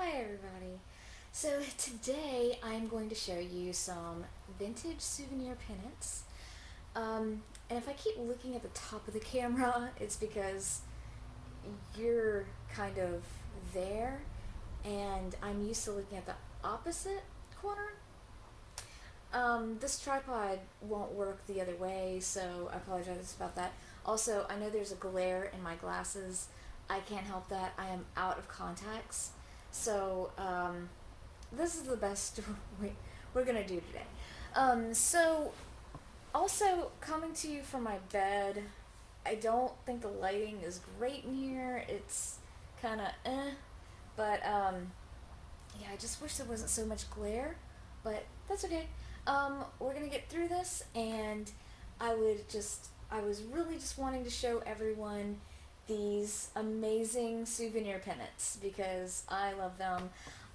Hi everybody. So today I'm going to show you some vintage souvenir pennants. And if I keep looking at the top of the camera, it's because you're kind of there and I'm used to looking at the opposite corner. This tripod won't work the other way, so I apologize about that. Also, I know there's a glare in my glasses. I can't help that. I am out of contacts. So, this is the best we're gonna do today. So, also coming to you from my bed, I don't think the lighting is great in here. It's kind of but yeah, I just wish there wasn't so much glare, but that's okay. We're gonna get through this, and I was really just wanting to show everyone these amazing souvenir pennants because I love them.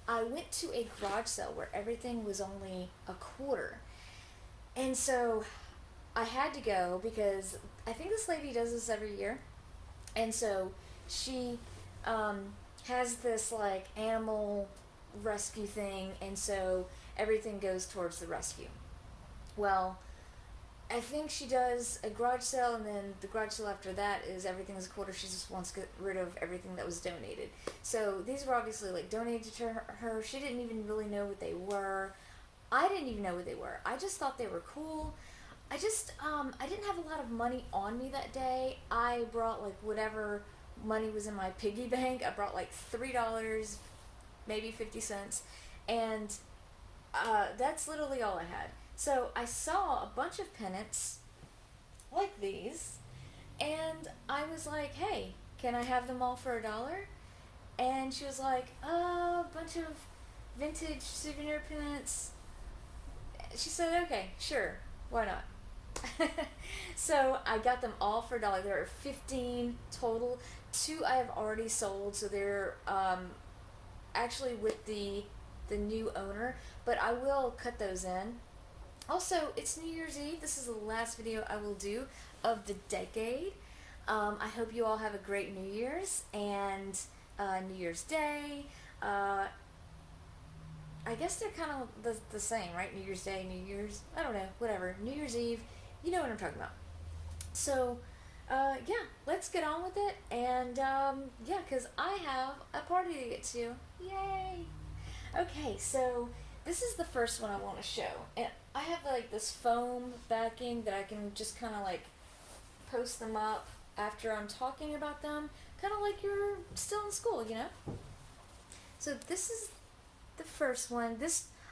I went to a garage sale where everything was only a quarter, and so I had to go because I think this lady does this every year, and so she um, has this like animal rescue thing, and so everything goes towards the rescue. Well, I think she does a garage sale, and then the garage sale after that is everything is a quarter. She just wants to get rid of everything that was donated. So these were obviously like donated to her. She didn't even really know what they were. I didn't even know what they were. I just thought they were cool. I didn't have a lot of money on me that day. I brought like whatever money was in my piggy bank. I brought like $3, maybe 50 cents, and that's literally all I had. So I saw a bunch of pennants like these, and I was like, "Hey, can I have them all for $1?" And she was like, "Oh, a bunch of vintage souvenir pennants." She said, "Okay, sure, why not?" So I got them all for $1. There are 15 total. Two I have already sold, so they're actually with the new owner, but I will cut those in. Also, it's New Year's Eve. This is the last video I will do of the decade. I hope you all have a great New Year's and New Year's Day. I guess they're kind of the same, right? New Year's Day, New Year's, I don't know, whatever. New Year's Eve, you know what I'm talking about. So, yeah, let's get on with it. And yeah, because I have a party to get to. Yay! Okay, so this is the first one I want to show. And I have like this foam backing that I can just kind of like post them up after I'm talking about them. Kind of like you're still in school, you know? So this is the first one.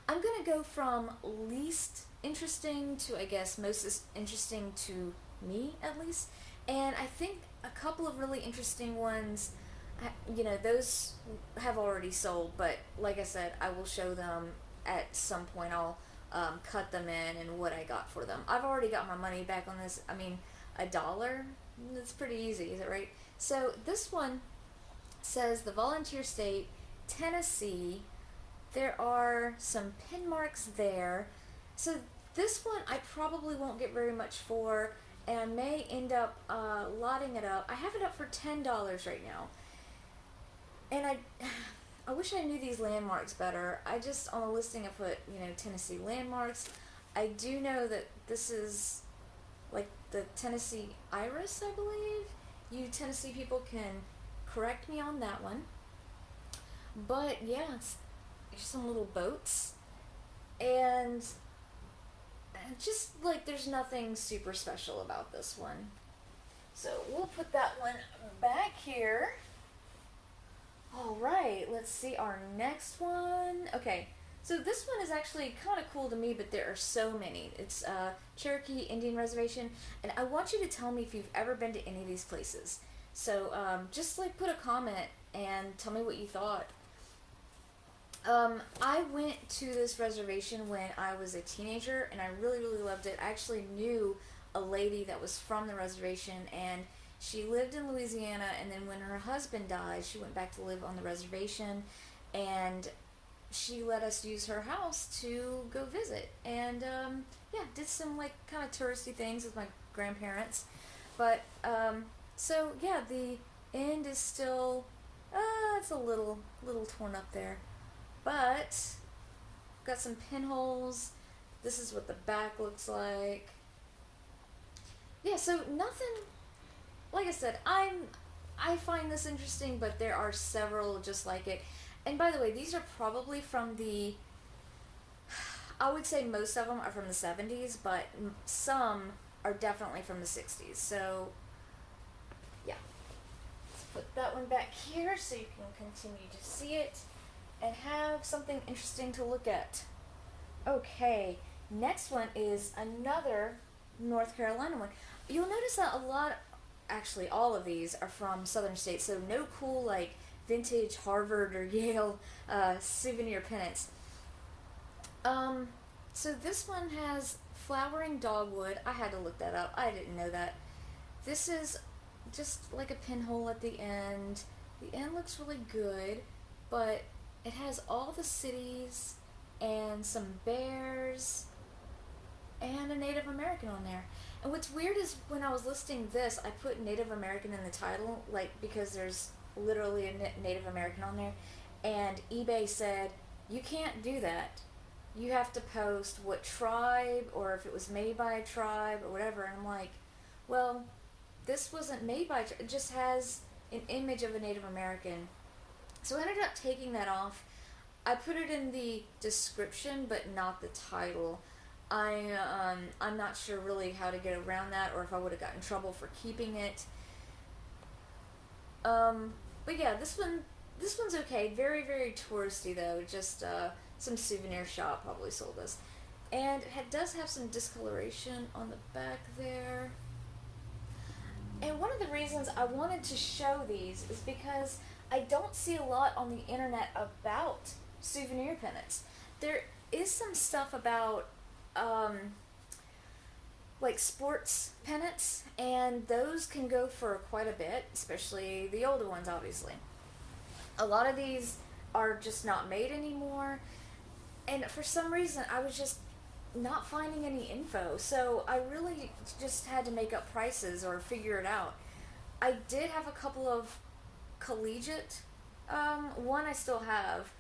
I'm gonna go from least interesting to I guess most interesting to me at least, and I think a couple of really interesting ones. Those have already sold, but like I said, I will show them at some point. I'll cut them in and what I got for them. I've already got my money back on this. I mean, $1. It's pretty easy, is it right? So this one says the volunteer state, Tennessee. There are some pin marks there. So this one I probably won't get very much for, and I may end up lotting it up. I have it up for $10 right now. And I wish I knew these landmarks better. I just, on the listing, I put, Tennessee landmarks. I do know that this is like the Tennessee Iris, I believe. You Tennessee people can correct me on that one. But yeah, there's some little boats, and just like there's nothing super special about this one. So we'll put that one back here. All right, let's see our next one. Okay, so this one is actually kind of cool to me, but there are so many. It's Cherokee Indian Reservation, and I want you to tell me if you've ever been to any of these places. So just like put a comment and tell me what you thought. I went to this reservation when I was a teenager, and I really, really loved it. I actually knew a lady that was from the reservation, and she lived in Louisiana, and then when her husband died, she went back to live on the reservation, and she let us use her house to go visit. And yeah, did some like kind of touristy things with my grandparents. But so yeah, the end is still that's a little torn up there. But got some pinholes. This is what the back looks like. Yeah, so nothing, like I said, I find this interesting, but there are several just like it. And by the way, these are probably from the, I would say most of them are from the 70s, but some are definitely from the 60s. So, yeah. Let's put that one back here so you can continue to see it and have something interesting to look at. Okay, next one is another North Carolina one. You'll notice that a lot, actually all of these are from southern states, so no cool like vintage Harvard or Yale souvenir pennants. So this one has flowering dogwood. I had to look that up. I didn't know that. This is just like a pinhole at the end. The end looks really good, but it has all the cities and some bears and a Native American on there. And what's weird is when I was listing this, I put Native American in the title, like because there's literally a Native American on there, and eBay said you can't do that. You have to post what tribe or if it was made by a tribe or whatever. And I'm like, well, this wasn't made by a tribe. It just has an image of a Native American. So I ended up taking that off. I put it in the description, but not the title. I'm not sure really how to get around that, or if I would have gotten in trouble for keeping it. But yeah, this one's okay. Very, very touristy though. Just some souvenir shop probably sold this, and it does have some discoloration on the back there. And one of the reasons I wanted to show these is because I don't see a lot on the internet about souvenir pennants. There is some stuff about like sports pennants, and those can go for quite a bit, especially the older ones, obviously. A lot of these are just not made anymore, and for some reason I was just not finding any info, so I really just had to make up prices or figure it out. I did have a couple of collegiate, one I still have.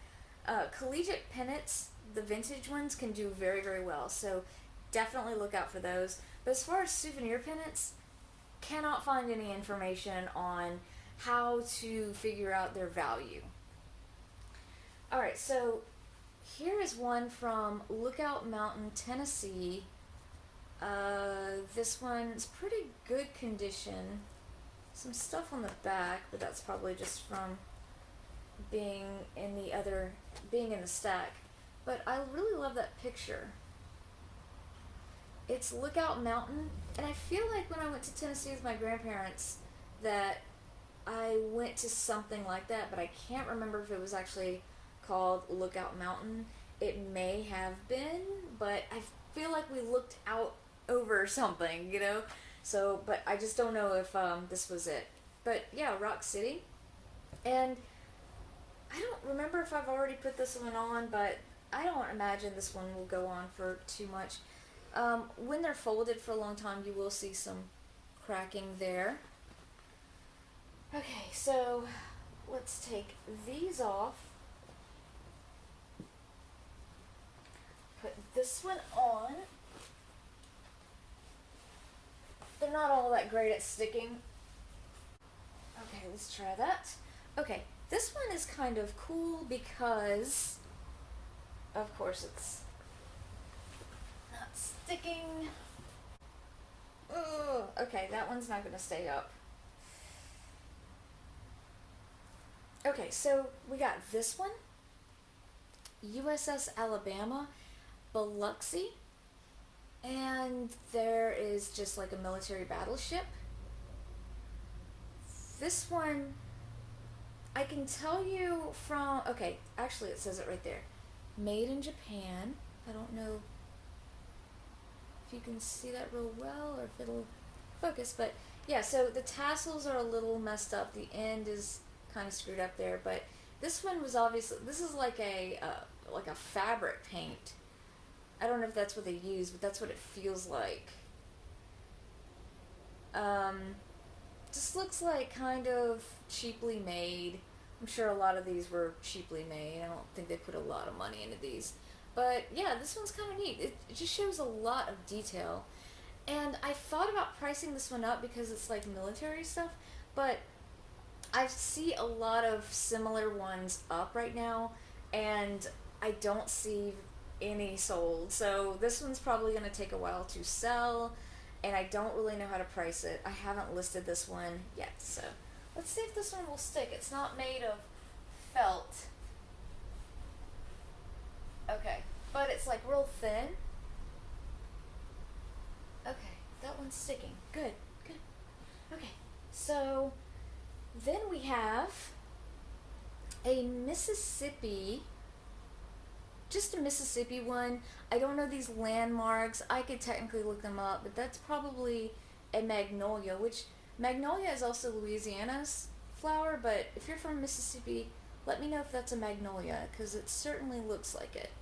Collegiate pennants, the vintage ones, can do very, very well, so definitely look out for those. But as far as souvenir pennants, cannot find any information on how to figure out their value. Alright, so here is one from Lookout Mountain, Tennessee. This one's pretty good condition. Some stuff on the back, but that's probably just from being in the stack. But I really love that picture. It's Lookout Mountain, and I feel like when I went to Tennessee with my grandparents that I went to something like that, but I can't remember if it was actually called Lookout Mountain. It may have been, but I feel like we looked out over something, you know? So, but I just don't know if this was it. But yeah, Rock City. And I don't remember if I've already put this one on, but I don't imagine this one will go on for too much. When they're folded for a long time, you will see some cracking there. Okay, so let's take these off. Put this one on. They're not all that great at sticking. Okay, let's try that. Okay, this one is kind of cool because, of course, it's not sticking. Ugh, okay, that one's not going to stay up. Okay, so we got this one, USS Alabama, Biloxi, and there is just like a military battleship. This one, I can tell you from, okay, actually it says it right there, made in Japan. I don't know if you can see that real well or if it'll focus, but yeah, so the tassels are a little messed up. The end is kind of screwed up there, but this one was obviously, this is like a fabric paint. I don't know if that's what they use, but that's what it feels like. Just looks like kind of cheaply made, I'm sure a lot of these were cheaply made. I don't think they put a lot of money into these. But yeah, this one's kind of neat. It just shows a lot of detail. And I thought about pricing this one up because it's like military stuff, but I see a lot of similar ones up right now, and I don't see any sold. So this one's probably going to take a while to sell, and I don't really know how to price it. I haven't listed this one yet, so let's see if this one will stick. It's not made of felt. Okay, but it's like real thin. Okay, that one's sticking. Good, good. Okay, so then we have a Mississippi, just a Mississippi one. I don't know these landmarks. I could technically look them up, but that's probably a magnolia, which magnolia is also Louisiana's flower, but if you're from Mississippi, let me know if that's a magnolia, because it certainly looks like it.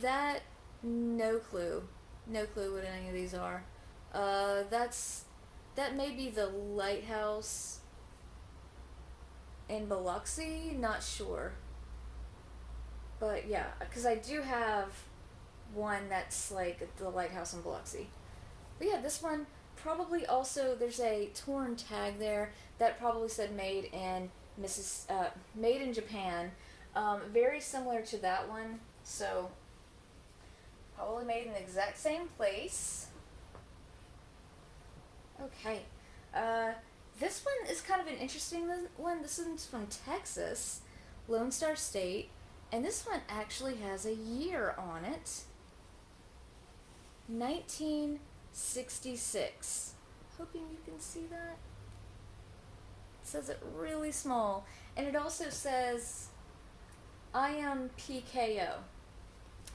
That, no clue. No clue what any of these are. That may be the lighthouse in Biloxi, not sure. But yeah, because I do have one that's like the lighthouse in Biloxi. But yeah, this one probably also, there's a torn tag there that probably said made in Japan. Very similar to that one, so probably made in the exact same place. Okay. This one is kind of an interesting one. This one's from Texas, Lone Star State, and this one actually has a year on it. 1966. Hoping you can see that. It says it really small. And it also says, I am PKO.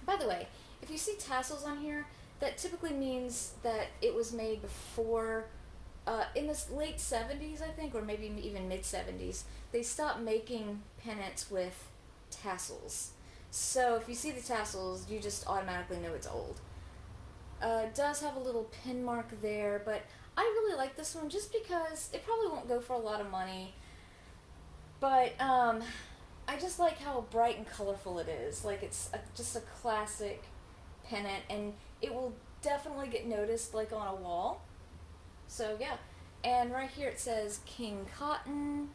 By the way, if you see tassels on here, that typically means that it was made before, in the late 70s, I think, or maybe even mid 70s, they stopped making pennants with tassels. So if you see the tassels, you just automatically know it's old. It does have a little pin mark there, but I really like this one just because it probably won't go for a lot of money. But I just like how bright and colorful it is. Like it's just a classic pennant, and it will definitely get noticed like on a wall. So yeah, and right here it says King Cotton,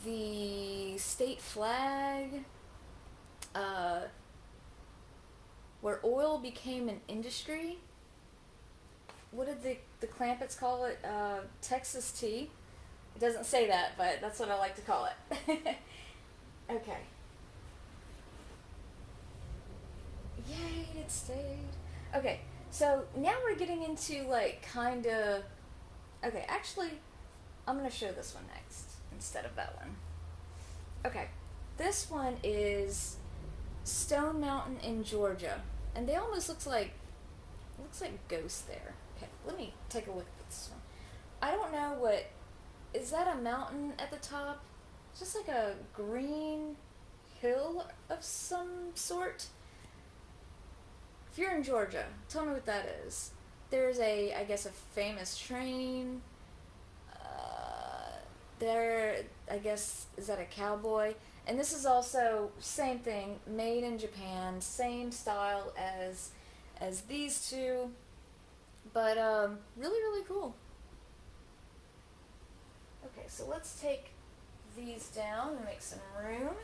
the state flag, where oil became an industry. What did the Clampets call it? Texas tea. It doesn't say that, but that's what I like to call it. Okay. Yay, it stayed. Okay, so now we're getting into like kind of. Okay, actually, I'm gonna show this one next instead of that one. Okay, this one is Stone Mountain in Georgia, and they almost looks like ghosts there. Okay, let me take a look at this one. I don't know what is that, a mountain at the top? It's just like a green hill of some sort. If you're in Georgia, tell me what that is. There's I guess a famous train. There, I guess, is that a cowboy? And this is also same thing, made in Japan, same style as these two, but really really cool. Okay, so let's take these down and make some room.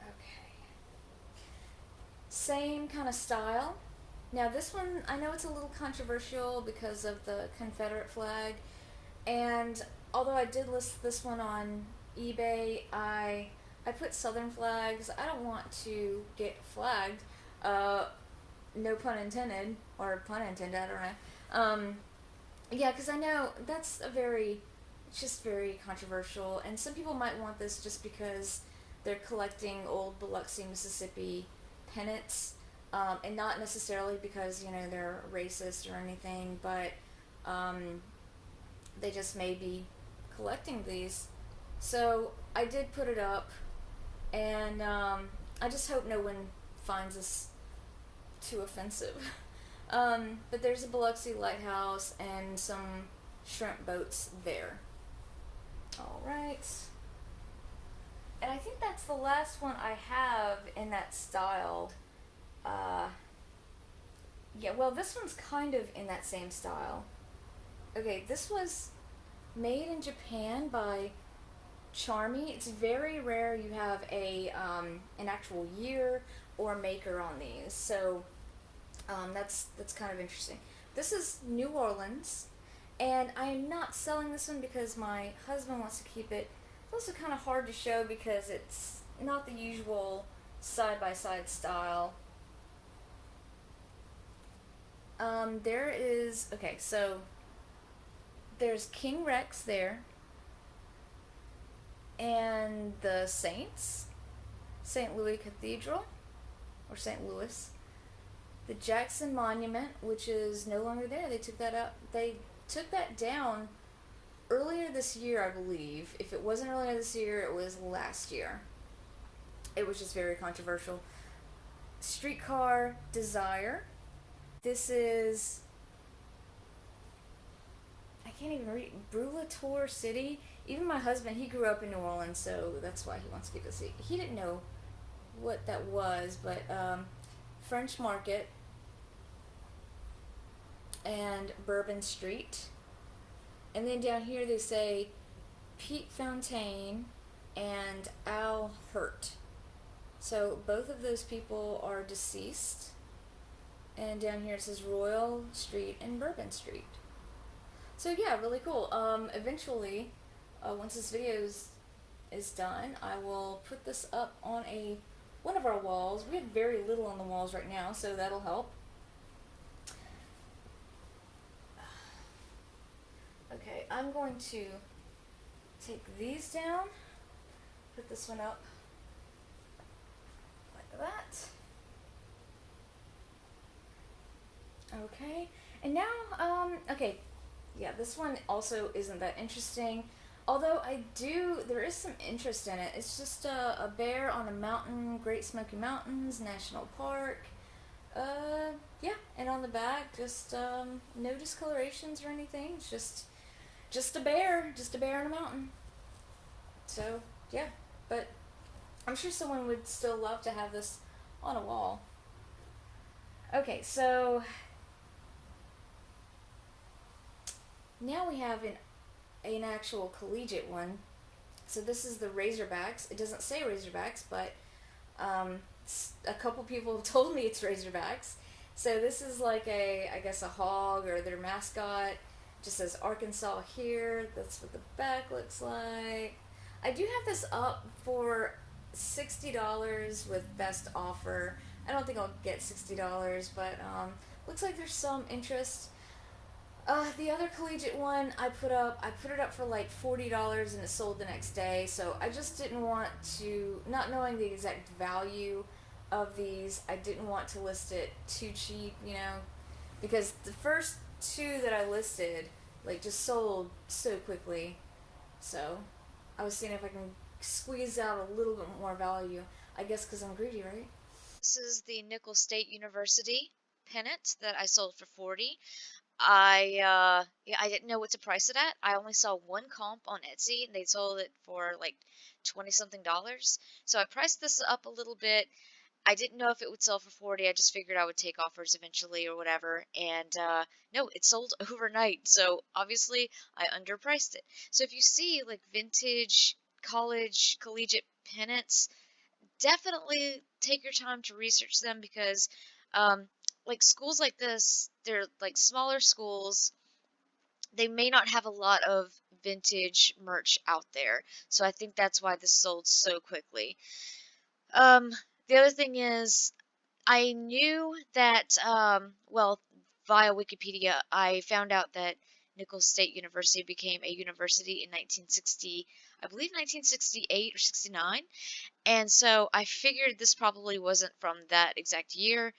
Okay. Same kind of style. Now this one, I know it's a little controversial because of the Confederate flag, and although I did list this one on eBay, I put Southern flags. I don't want to get flagged. No pun intended, or pun intended, I don't know. Yeah, because I know it's just very controversial, and some people might want this just because they're collecting old Biloxi, Mississippi pennants, and not necessarily because, they're racist or anything, but they just may be collecting these. So I did put it up, and I just hope no one finds this too offensive. But there's a Biloxi lighthouse and some shrimp boats there. All right. And I think that's the last one I have in that style. Uh, yeah, well, this one's kind of in that same style. Okay, this was made in Japan by Charmy. It's very rare you have a an actual year or maker on these, so that's kind of interesting. This is New Orleans, and I am not selling this one because my husband wants to keep it. It's also kind of hard to show because it's not the usual side by side style. There is okay, so there's King Rex there, and the Saints, St. Louis Cathedral, or St. Louis, the Jackson Monument, which is no longer there. They took that up. They took that down earlier this year, I believe. If it wasn't earlier this year, it was last year. It was just very controversial. Streetcar Desire. This is I can't even read Brulator City. Even my husband, he grew up in New Orleans, so that's why he wants to keep this. He didn't know what that was, but French Market and Bourbon Street. And then down here they say Pete Fontaine and Al Hurt. So both of those people are deceased. And down here it says Royal Street and Bourbon Street. So yeah, really cool. Eventually, once this is done, I will put this up on a one of our walls. We have very little on the walls right now, so that'll help. Okay, I'm going to take these down, put this one up like that. Okay, and now, okay, yeah, this one also isn't that interesting. Although there is some interest in it. It's just a bear on a mountain, Great Smoky Mountains National Park. Yeah, and on the back, just no discolorations or anything. It's just a bear on a mountain. So yeah, but I'm sure someone would still love to have this on a wall. Okay, so now we have an actual collegiate one. So this is the Razorbacks. It doesn't say Razorbacks, but a couple people have told me it's Razorbacks. So this is like I guess a hog or their mascot. Just says Arkansas here. That's what the back looks like. I do have this up for $60 with best offer. I don't think I'll get $60, but looks like there's some interest. The other collegiate one I put it up for like $40 and it sold the next day. So I just didn't want to, not knowing the exact value of these, I didn't want to list it too cheap, because the first two that I listed like just sold so quickly. So I was seeing if I can squeeze out a little bit more value. I guess because I'm greedy, right? This is the Nickel State University pennant that I sold for 40. I didn't know what to price it at. I only saw one comp on Etsy and they sold it for like 20 something dollars. So I priced this up a little bit. I didn't know if it would sell for 40. I just figured I would take offers eventually or whatever. And no, it sold overnight. So obviously I underpriced it. So if you see like vintage college collegiate pennants, definitely take your time to research them because um, like schools like this, they're like smaller schools. They may not have a lot of vintage merch out there. So I think that's why this sold so quickly. Um, the other thing is I knew that, well, via Wikipedia, I found out that Nicholls State University became a university in 1960, I believe 1968 or 69. And so I figured this probably wasn't from that exact year.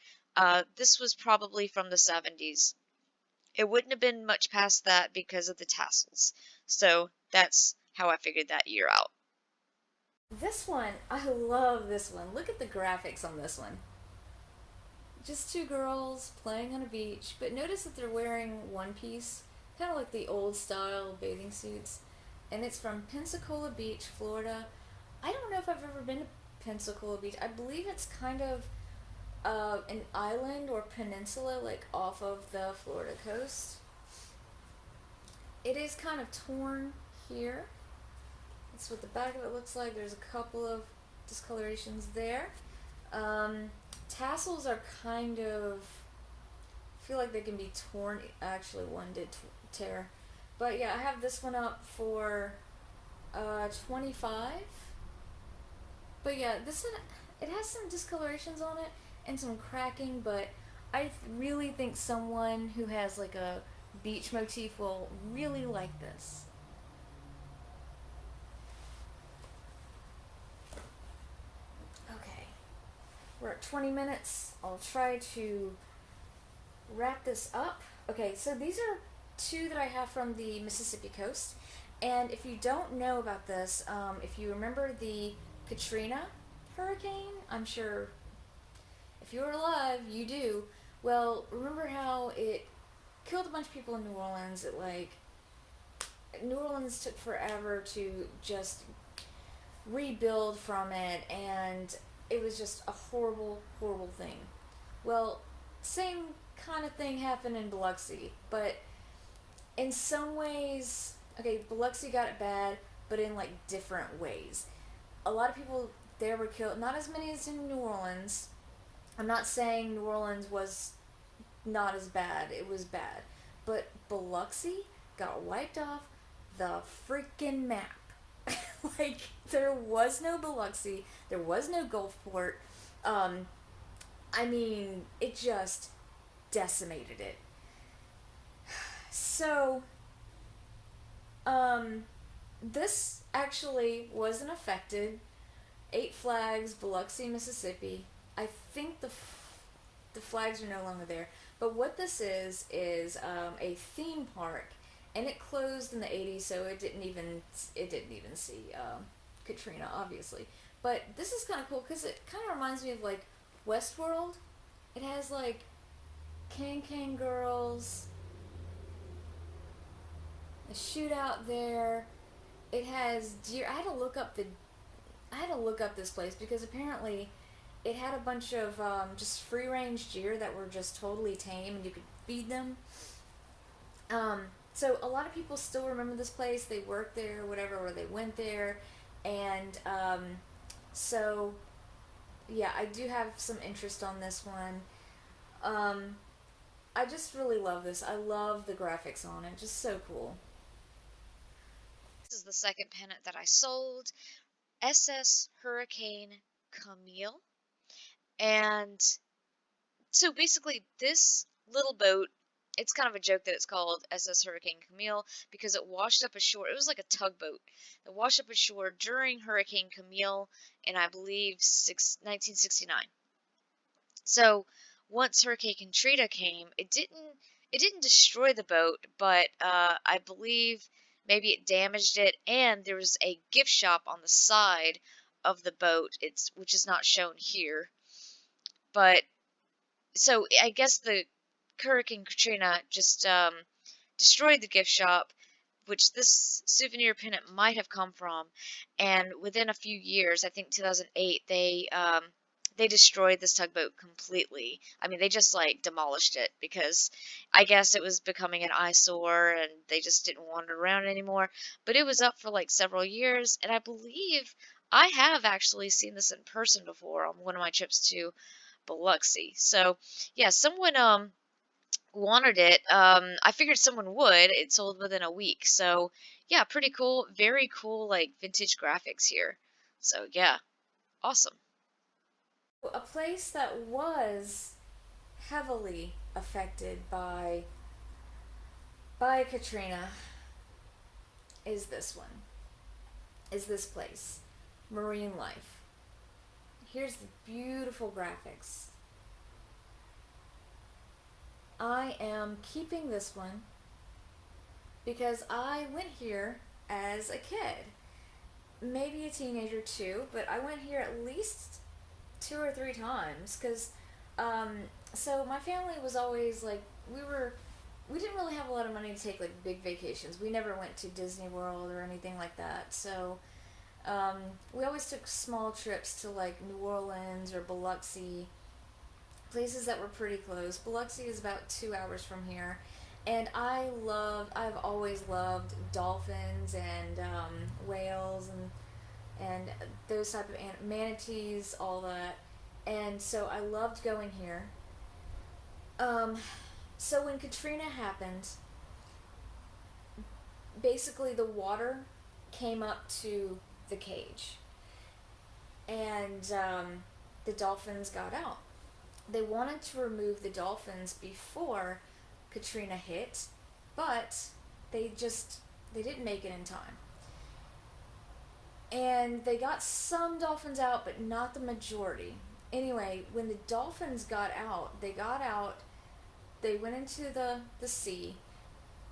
This was probably from the 70s. It wouldn't have been much past that because of the tassels. So that's how I figured that year out. This one, I love this one. Look at the graphics on this one. just two girls playing on a beach, but notice that they're wearing one piece, kind of like the old style bathing suits. And it's from Pensacola Beach, Florida. I don't know if I've ever been to Pensacola Beach. I believe it's kind of an island or peninsula, like off of the Florida coast. It is kind of torn here. That's what the back of it looks like. There's a couple of discolorations there. Um, Tassels are kind of feel like they can be torn. Actually, one did tear, but yeah, I have this one up for 25. But yeah, this one it has some discolorations on it and some cracking, but I really think someone who has like a beach motif will really like this. Okay, we're at 20 minutes. I'll try to wrap this up. Okay, so these are two that I have from the Mississippi coast. And if you don't know about this, if you remember the Katrina hurricane, I'm sure if you're alive, you do. Well, remember how it killed a bunch of people in New Orleans? New Orleans took forever to just rebuild from it, and it was just a horrible, horrible thing. Well, same kind of thing happened in Biloxi, but in some ways, okay, Biloxi got it bad, but in like different ways. A lot of people there were killed, not as many as in New Orleans. I'm not saying New Orleans was not as bad, it was bad. But Biloxi got wiped off the freaking map. Like, there was no Biloxi, there was no Gulfport. Um, I mean, it just decimated it. So, um, this actually wasn't affected. Eight Flags, Biloxi, Mississippi. I think the flags are no longer there. But what this is a theme park, and it closed in the '80s, so it didn't even see Katrina, obviously. But this is kind of cool because it kind of reminds me of like Westworld. It has like can girls, a shootout there. It has deer. I had to look up this place because apparently it had a bunch of just free range deer that were just totally tame and you could feed them. So a lot of people still remember this place. They worked there, whatever, or they went there, and so yeah, I do have some interest on this one. Um, I just really love this. I love the graphics on it. Just so cool. This is the second pennant that I sold. SS Hurricane Camille. And so basically, this little boat, it's kind of a joke that it's called SS Hurricane Camille because it washed up ashore. It was like a tugboat that washed up ashore during Hurricane Camille in, I believe, 1969. So once Hurricane Katrina came, it didn't destroy the boat, but I believe maybe it damaged it, and there was a gift shop on the side of the boat. Which is not shown here, but so I guess the Hurricane Katrina just destroyed the gift shop, which this souvenir pennant might have come from. And within a few years, I think 2008, they destroyed this tugboat completely. I mean, they just like demolished it because I guess it was becoming an eyesore and they just didn't want it around anymore. But it was up for like several years, and I believe I have actually seen this in person before on one of my trips to Biloxi. So, yeah, someone wanted it. I figured someone would. It sold within a week. So, yeah, pretty cool. Very cool, like vintage graphics here. So, yeah, awesome. A place that was heavily affected by Katrina is this one. Is this place, Marine Life. Here's the beautiful graphics. I am keeping this one because I went here as a kid. Maybe a teenager too, but I went here at least two or three times because um, So my family was always like, we didn't really have a lot of money to take like big vacations. We never went to Disney World or anything like that. So um, we always took small trips to like New Orleans or Biloxi, places that were pretty close. Biloxi is about 2 hours from here, and I've always loved dolphins and whales and those type of manatees, all that, and so I loved going here. Um, so when Katrina happened, basically the water came up to the cage, and the dolphins got out. They wanted to remove the dolphins before Katrina hit, but they just they didn't make it in time. And they got some dolphins out, but not the majority. Anyway, when the dolphins got out, they went into the sea,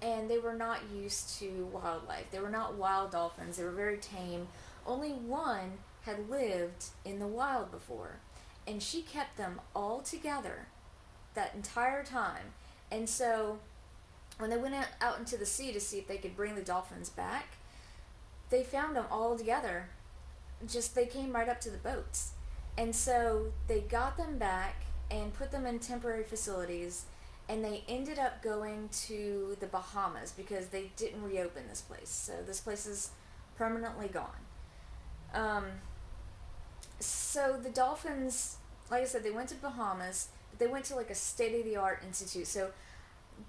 and they were not used to wildlife. They were not wild dolphins, they were very tame. Only one had lived in the wild before, and she kept them all together that entire time. And so when they went out into the sea to see if they could bring the dolphins back, they found them all together. Just they came right up to the boats. And so they got them back and put them in temporary facilities, and they ended up going to the Bahamas because they didn't reopen this place. So this place is permanently gone. Um, so the dolphins, like I said, they went to Bahamas, but they went to like a state of the art institute. So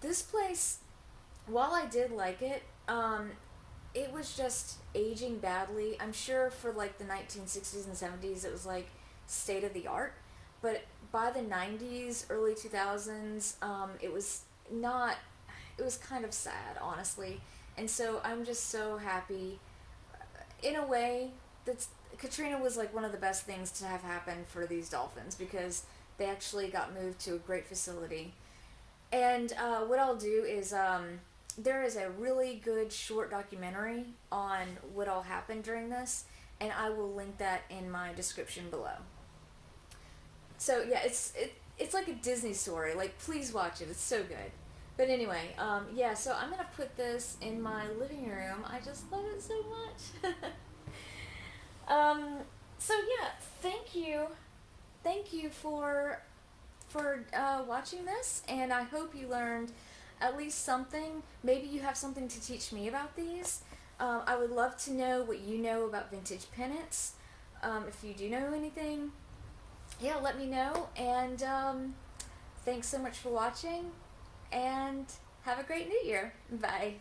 this place, while I did like it, it was just aging badly. I'm sure for like the 1960s and 70s, it was like state of the art, but by the 90s, early 2000s, it was not. It was kind of sad, honestly, and so I'm just so happy. In a way, that's Katrina was like one of the best things to have happened for these dolphins because they actually got moved to a great facility. And what I'll do is there is a really good short documentary on what all happened during this, and I will link that in my description below. So yeah, it's like a Disney story. Like please watch it. It's so good. But anyway, yeah. So I'm gonna put this in my living room. I just love it so much. um, so yeah, thank you for watching this, and I hope you learned at least something. Maybe you have something to teach me about these. I would love to know what you know about vintage pennants. If you do know anything, yeah, let me know. And thanks so much for watching, and have a great new year. Bye.